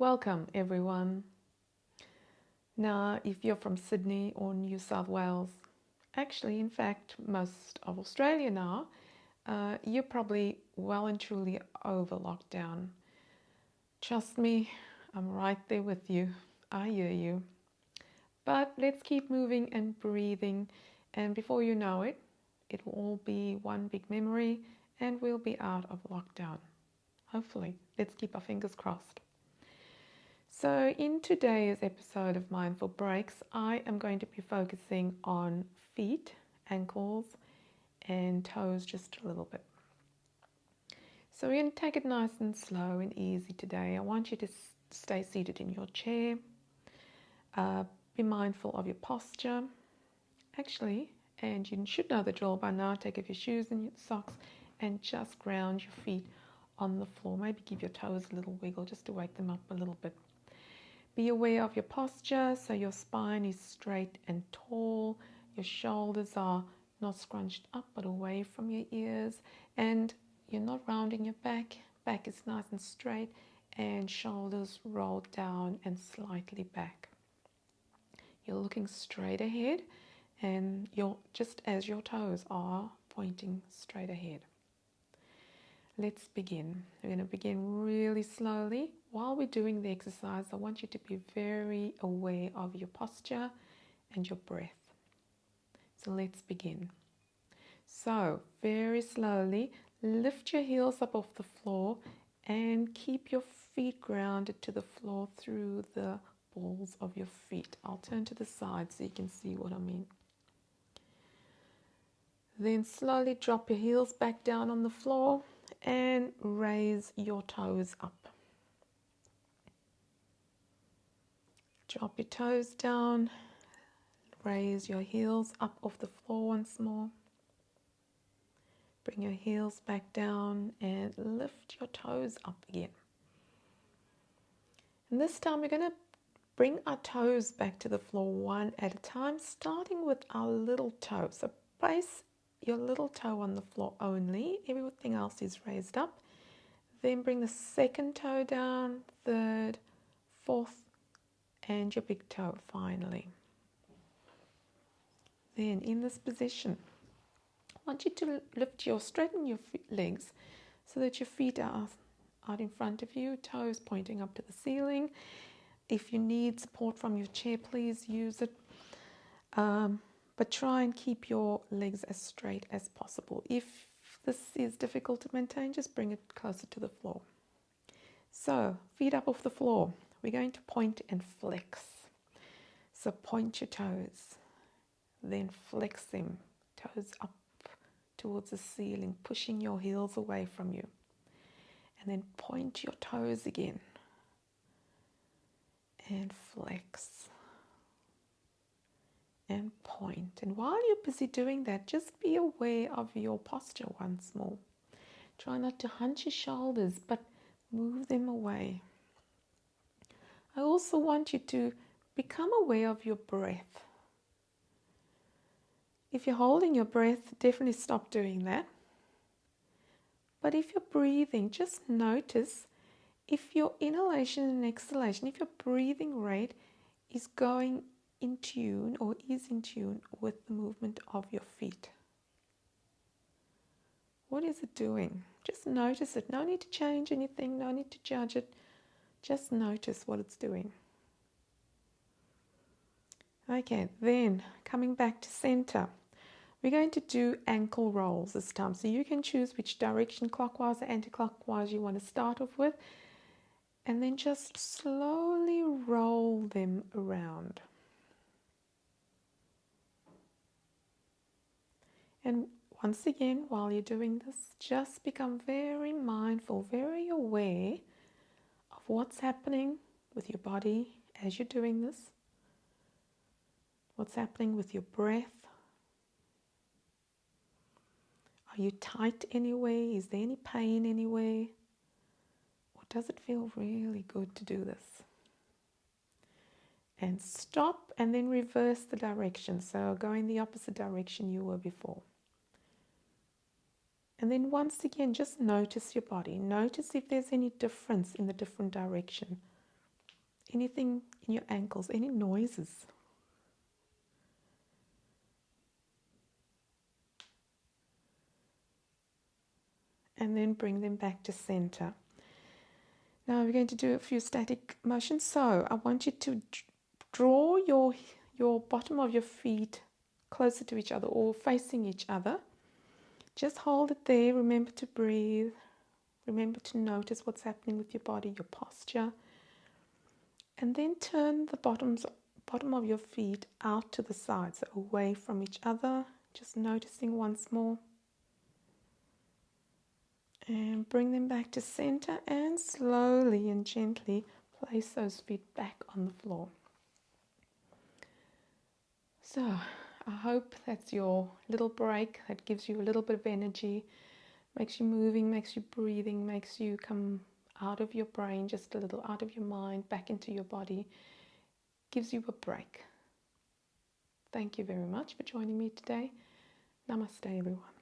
Welcome everyone. Now, if you're from Sydney or New South Wales, actually, in fact, most of Australia now, you're probably well and truly over lockdown. Trust me, I'm right there with you. I hear you. But let's keep moving and breathing, and before you know it, it will all be one big memory and we'll be out of lockdown. Hopefully, let's keep our fingers crossed. So in today's episode of Mindful Breaks, I am going to be focusing on feet, ankles, and toes just a little bit. So we're going to take it nice and slow and easy today. I want you to stay seated in your chair. Be mindful of your posture. Actually, and you should know the drill by now, take off your shoes and your socks and just ground your feet on the floor. Maybe give your toes a little wiggle just to wake them up a little bit. Be aware of your posture, so your spine is straight and tall, your shoulders are not scrunched up but away from your ears, and you're not rounding your back. Back is nice and straight, and shoulders rolled down and slightly back. You're looking straight ahead, and just as your toes are pointing straight ahead. Let's begin. We're going to begin really slowly. While we're doing the exercise, I want you to be very aware of your posture and your breath. So let's begin. So very slowly, lift your heels up off the floor and keep your feet grounded to the floor through the balls of your feet. I'll turn to the side so you can see what I mean. Then slowly drop your heels back down on the floor and raise your toes up. Drop your toes down, raise your heels up off the floor once more. Bring your heels back down and lift your toes up again. And this time we're going to bring our toes back to the floor one at a time, starting with our little toe. So place your little toe on the floor only, everything else is raised up. Then bring the second toe down, third, fourth, and your big toe finally. Then in this position, I want you to straighten your legs so that your feet are out in front of you, toes pointing up to the ceiling. If you need support from your chair, please use it. But try and keep your legs as straight as possible. If this is difficult to maintain, just bring it closer to the floor. So, feet up off the floor. We're going to point and flex. So point your toes, then flex them, toes up towards the ceiling, pushing your heels away from you. And then point your toes again and flex and point. And while you're busy doing that, just be aware of your posture once more. Try not to hunch your shoulders, but move them away. I also want you to become aware of your breath. If you're holding your breath, definitely stop doing that. But if you're breathing, just notice if your inhalation and exhalation, if your breathing rate is going in tune or is in tune with the movement of your feet. What is it doing? Just notice it. No need to change anything, no need to judge it. Just notice what it's doing. Okay, then coming back to center, we're going to do ankle rolls this time. So you can choose which direction, clockwise or anti-clockwise, you want to start off with. And then just slowly roll them around. And once again, while you're doing this, just become very mindful, very aware of what's happening with your body as you're doing this. What's happening with your breath. Are you tight anywhere? Is there any pain anywhere? Or does it feel really good to do this? And stop and then reverse the direction. So go in the opposite direction you were before. And then once again, just notice your body. Notice if there's any difference in the different direction. anything in your ankles, any noises. And then bring them back to center. Now we're going to do a few static motions. So I want you to draw your bottom of your feet closer to each other or facing each other. Just hold it there. Remember to breathe. Remember to notice what's happening with your body, your posture. And then turn the bottom of your feet out to the side, so away from each other. Just noticing once more. And bring them back to center and slowly and gently place those feet back on the floor. So I hope that's your little break that gives you a little bit of energy, makes you moving, makes you breathing, makes you come out of your brain, just a little out of your mind, back into your body, gives you a break. Thank you very much for joining me today. Namaste, everyone.